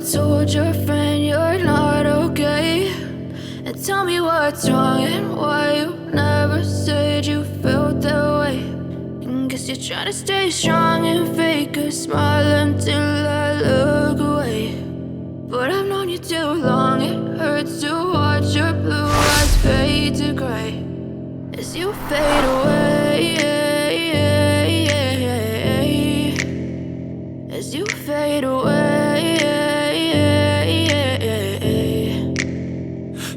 told your friend you're not okay, and tell me what's wrong and why you never said you felt that way. And guess you're trying to stay strong and fake a smile until I look away. But I've known you too long, it hurts to watch your blue eyes fade to gray as you fade away, as you fade away.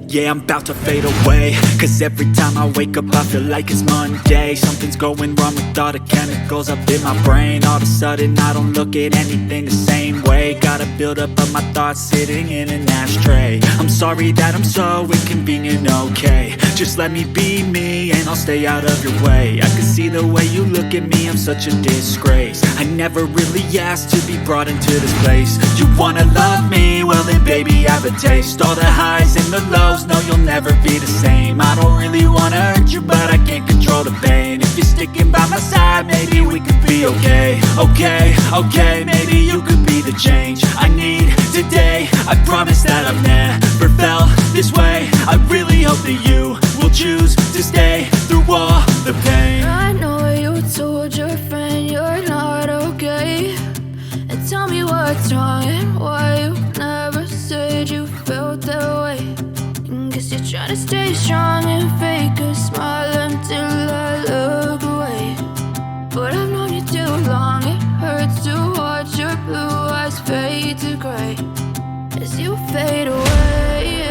Yeah, I'm about to fade away, cause every time I wake up I feel like it's Monday. Something's going wrong with all the chemicals up in my brain. All of a sudden I don't look at anything the same way. Gotta build up of my thoughts sitting in an ashtray. I'm sorry that I'm so inconvenient, okay. Just let me be me and I'll stay out of your way. I can see the way you look at me, I'm such a disgrace. I never really asked to be brought into this place. You wanna love me? Well then baby I have a taste. All the highs and the lows, no you'll never be the same. I don't really wanna hurt you but I can't control the pain. If you're sticking by my side maybe we could be okay. Okay, maybe you could be the change I need today. I promise that I've never felt this way. I really hope that you will choose to stay through all the pain. I know you told your friend you're not okay, and tell me what's wrong and why you never said you felt that way. And guess you're trying to stay strong and fake a smile until I look away. But I've known you too long, it hurts to watch your blue eyes fade to gray as you fade away.